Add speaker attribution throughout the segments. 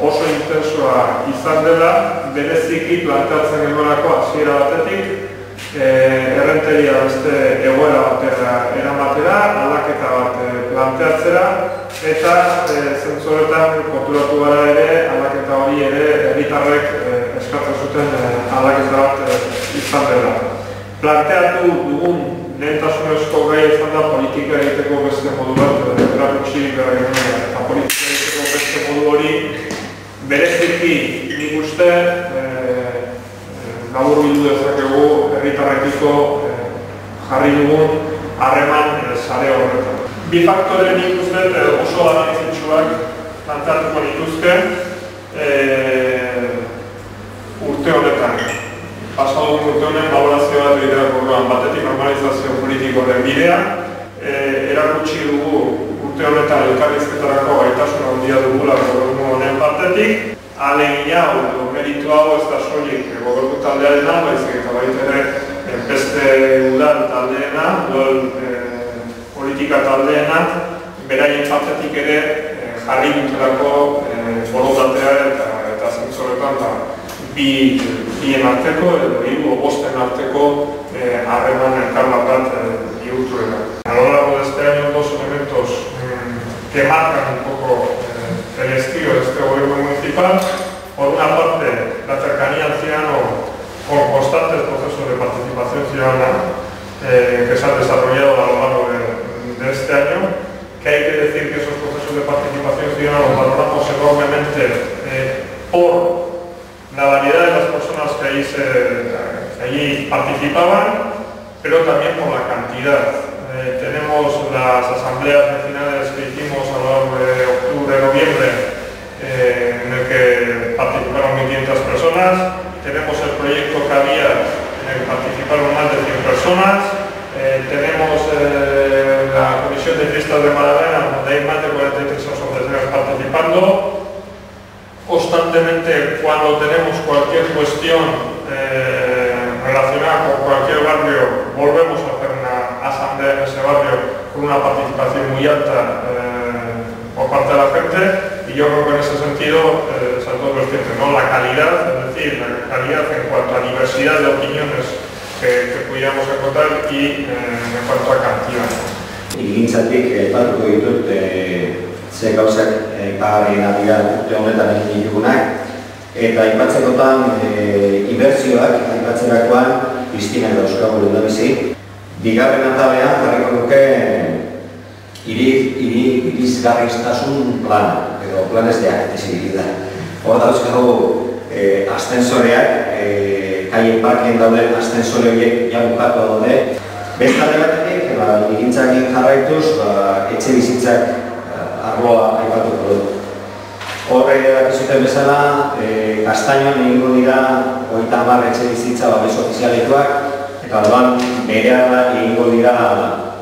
Speaker 1: oso intensoa izan dela, bereziki planteatzen genuelako hasiera batetik, errenteria beste egoera batera eramatera, aldaketa bat planteatzera, eta zentzu horretan konturatu gara ere, aldaketa hori ere herritarrek eskatzen zuten aldaketa bat izan dela. Planteatu dugun lehentasunezko gai izan da politika egiteko beste modu bat, erakutsi gara genuen, eta politika egiteko beste modu hori bereziki nik uste labur bildu dezakegu herritarrekiko jarri dugun harreman sare horretan. Bi faktore nik uste oso garrantzitsuak planteatuko dituzte urte honetan. Pasadugun urte honen balorazio bat egiterak orduan batetik normalizazio politikoaren bidea, erakutsi dugu urte honetan elkarrizketarako gaitasun handia dugula gobernu honen partetik, alegin hau, meritu hau ez da soilik gobernu taldearena, baizik eta baita ere beste udal taldeena, udal politika taldeena, beraien partetik ere jarri dutelako borondatea eta zentzoretan bien arteko edo hiru bosten arteko harreman elkarlan bat bihurtuena. A lo largo de este año, dos elementos que marcan un poco el estilo de este gobierno municipal. Por una parte, la cercanía al ciudadano con constantes procesos de participación ciudadana que se han desarrollado a lo largo de este año, que hay que decir que esos procesos de participación ciudadana los valoramos enormemente por la variedad de las personas que allí participaban, pero también por la cantidad. Tenemos las asambleas vecinales que hicimos a lo largo de octubre, noviembre, en el que participaron 1.500 personas. Tenemos el proyecto que había, en el que participaron más de 100 personas. Tenemos la Comisión de Fiestas de Maradena, donde hay más de 43 asociaciones participando. Constantemente, cuando tenemos cualquier cuestión relacionada con cualquier barrio, volvemos a hacer una asamblea en ese barrio con una participación muy alta por parte de la gente, y yo creo que en ese sentido son todos conscientes, ¿no? La calidad, es decir, la calidad en cuanto a diversidad de opiniones que pudiéramos encontrar y en cuanto a cantidad.
Speaker 2: Egintzatik batuko ditut ze gauzak ipagarrienak dira urte honetan egin ditugunak, eta aipatzekotan inbertsioak aipatzerakoan Kristinak dauzkagu lehendabizi. Bigarren atalean jarriko nuke irisgarriztasun plana, edo planes de accesibilidad. Hor dauzkagu ascensoreak, kaien parkien dauden ascensore horiek jabukatu daude. Beste alde batetik, egintzakin jarraituz, etxe bizitzak arloa aipatuko dut. Horre dakizuten bezala, Gaztainoan egingo dira 30 etxe bizitza babes ofizialetuak, eta orduan berehala egingo dira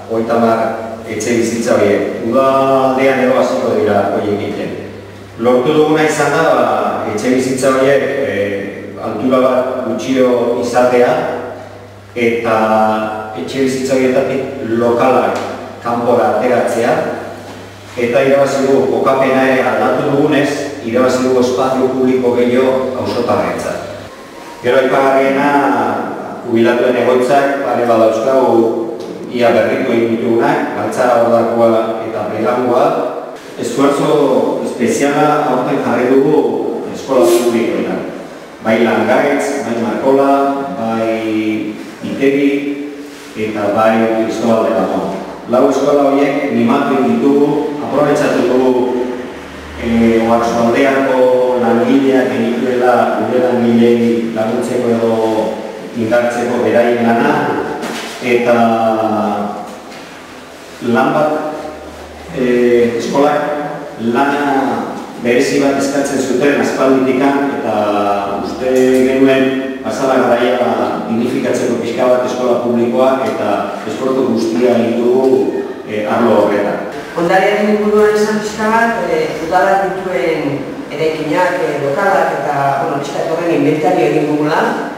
Speaker 2: 30 etxe bizitza horiek. Udaldean ero hasiko dira horiek egiten. Lortu duguna izan da, etxe bizitza horiek altura bat gutxio izatea, eta etxe bizitza horietatik lokalak kanpora ateratzea, eta irabazigu kokapena ere aldatu dugunez, irabazigu espazio publiko gehiago auzotarrentzat. Gero aipagarriena, jubilatuen egoitzak, pare badauzkagu ia berritu egin ditugunak, Galtzara Ordakoa eta Berangoa. Esfuerzo espeziala aurten jarri dugu eskola publikoetan. Bai Langaitz, bai Markola, bai Itegi eta bai Cristobal de Ramón. Lau eskola horiek nimatu ditugu, aprobetxatu dugu Oarsoaldeako langileak genituela gure langilei laguntzeko edo indartzeko beraien lana, eta lan bat eskolak lana berezi bat eskatzen zuten aspalditikan, eta uste genuen pasada garaia dignifikatzeko pixka bat eskola publikoa eta esfortu guztia egin dugu arlo horretan.
Speaker 3: Ondariaren inguruan esan pixka bat, udalak dituen eraikinak, lokalak eta pixka horren inventario egin dugula.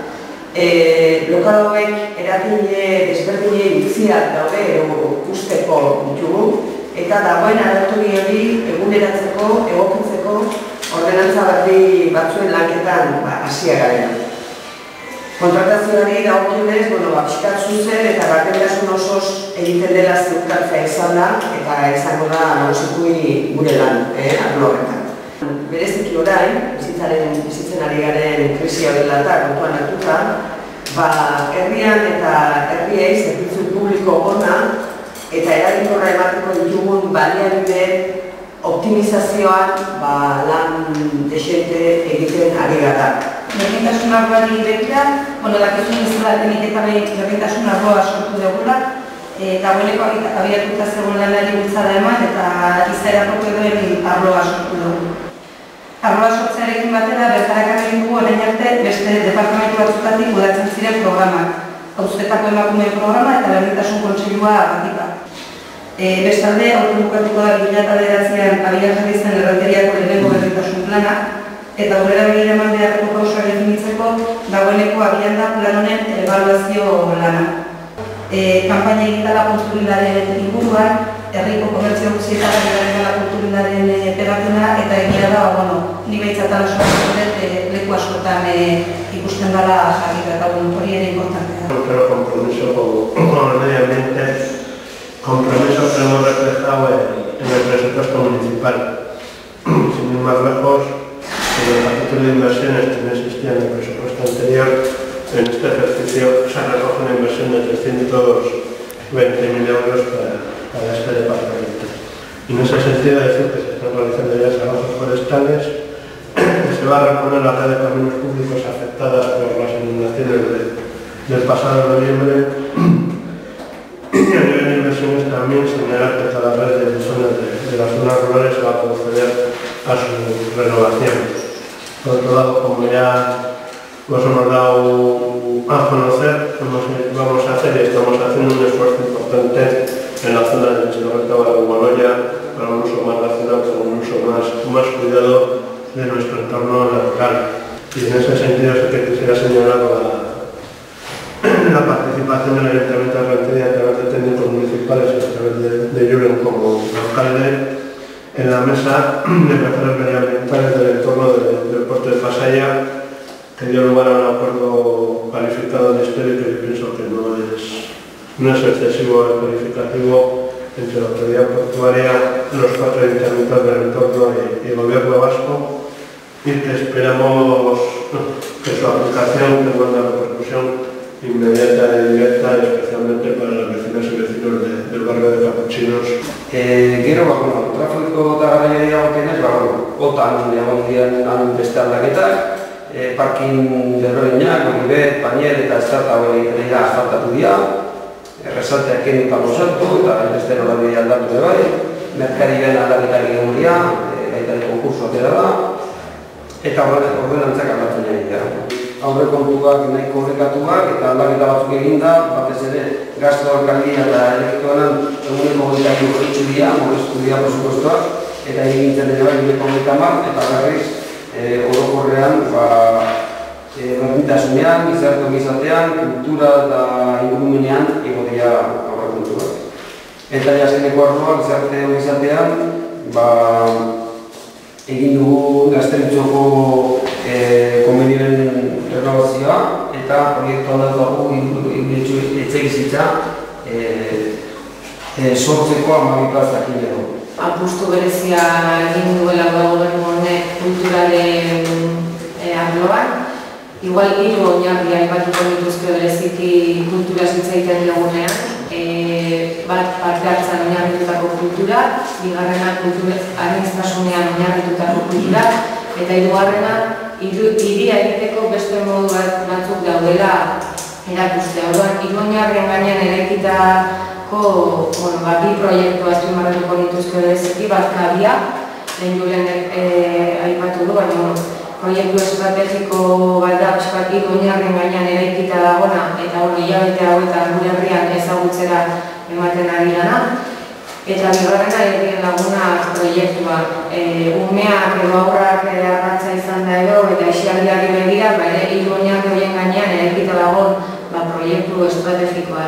Speaker 3: Lokal hauek erakile desberdinei utziak daude usteko ditugu, eta dagoen arautegi hori eguneratzeko, egokitzeko ordenantza finantza berri batzuen lanketan hasia garela. Kontratazioari dagokionez, pixkat zuzen eta gardentasun osoz egiten dela ziurtatzea izan da eta izango da nagusiki gure lan, arlo horretan. Bereziki orain, bizitzen ari garen krisia dela eta kontuan hartuta, herrian eta herriei zerbitzu publiko ona eta eraginkorra emateko ditugun baliabide optimizazioan lan desente egiten ari gara.
Speaker 4: Berdintasun arloari begira, dakizun izela denik eta berdintasun arloa sortu dugula, dagoeneko abiatuta zegoen lanari bultzada eman eta izaera propio duen arloa sortu dugu. Arloa sortzearekin batera, bertarak egin dugu orain arte beste departamentu batzutatik kudeatzen ziren programak. Auzuetako emakumeen programa eta berdintasun kontseilua batika. Bestalde, autobukatuko da 2009an abian zen errenteriako lehenengo berdintasun plana, eta aurrera begira eman beharreko pausoa definitzeko dagoeneko abian da plan honen ebaluazio lana. Kanpaina egitala kulturalaren inguruan, herriko komertzio guztietara egitala kulturalaren pegatena eta egia da, ni behitzatan oso leku askotan ikusten dela jarrita eta hori ere importantea.
Speaker 5: Pero compromiso con el medio ambiente, compromiso que hemos reflejado en el presupuesto municipal. Sin ir más lejos, el capítulo de inversiones que no existía en el presupuesto anterior, en este ejercicio se recoge una inversión de 320.000 euros para este departamento. Y en ese sentido decir que se están realizando ya trabajos forestales, que se va a reponer la red de caminos públicos afectadas por las inundaciones del pasado noviembre. Y a nivel de inversiones también señalar que cada red de las zonas rurales se va a proceder a su renovación. Por otro lado, como ya nos hemos dado a conocer, vamos a hacer y estamos haciendo un esfuerzo importante en la zona de Chilorreta de Gualoya para un uso más racional, para un uso más cuidado de nuestro entorno natural. Y en ese sentido sí que quisiera señalar la participación del Ayuntamiento de Rentería a través de técnicos municipales y a través de Julen como alcalde en la mesa de mejoras medioambientales del entorno del puerto de Pasaya, que dio lugar a un acuerdo calificado de histórico y pienso que no es excesivo el calificativo entre la autoridad portuaria, los 4 ayuntamientos del entorno y el gobierno vasco, y que esperamos que su aplicación tenga una repercusión inmediata y directa, especialmente para los vecinos y vecinos del barrio de Capuchinos.
Speaker 6: Gero, trafiko eta garraioari dagokionez, otan egon diren beste aldaketak, parkin desberdinak, Olibet, Pañel eta Estrata hori egiten asfaltatu dira, erresalteak kenduta gozatu eta beste norabidea aldatu bai, merkariben aldaketak egin dira, baita konkurso atera da, eta ordenantzak aldatzen ari dira. Aurrekontuak nahiko horrekatuak eta aldaketa batzuk eginda, batez ere gasto alkaldia eta elektoran eguneko goitaki horretxu dira, morrezku dira presupuestoak, eta egintzen dira bai eguneko goitamar, eta garriz orokorrean berdintasunean, gizarte gizatean, kultura eta ingurumenean egotea aurrekontuak. Eta jaseneko arloa gizarte gizatean, egin dugu Gazteritzoko konbenioen renovazioa eta proiektu aldatu dugu etxegizitza sortzeko 12 plazakin edo.
Speaker 7: Apustu berezia egin duela gobernu honek kulturalen arloan. Igual hiru oinarri aipatuko dituzte bereziki kultura hitz egiten dugunean. Bat parte hartzen oinarritutako kultura, bigarrena administrazioan oinarritutako kultura, eta hirugarrena hiria egiteko beste modu batzuk daudela erakustea. Orduan, hiru oinarrien gainean eraikitako bi proiektu azpimarratuko dituzte bereziki, bat kabia, lehen Julen aipatu du, baina proiektu estrategiko bat da, hiru oinarrien gainean eraikita dagoena, eta hori hilabete hauetan gure herrian ezagutzera ematen ari dana. Eta bigarrena herrien laguna proiektua. Umeak edo aurrak arratza izan da edo, eta isialdiari begira, hiru oinarri horien gainean eraikita dagoen proiektu estrategikoa.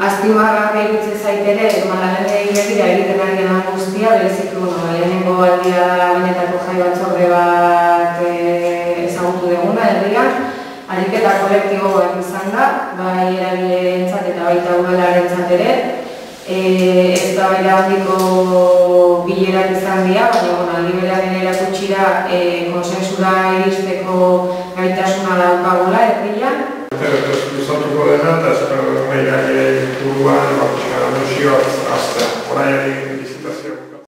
Speaker 7: Azpimarrak egitzen zaitere, lanei begira egiten ari den guztia, bereziki lehenengo aldia benetako jai batzorde bat bai eragilerentzat eta baita udalarentzat ere. Eztabaida handiko bilerak izan dira, baina aldi berean erakutsi da konsensura iristeko gaitasuna daukagula herrian.
Speaker 1: Luzatuko dena eta espero nahi buruan nosioak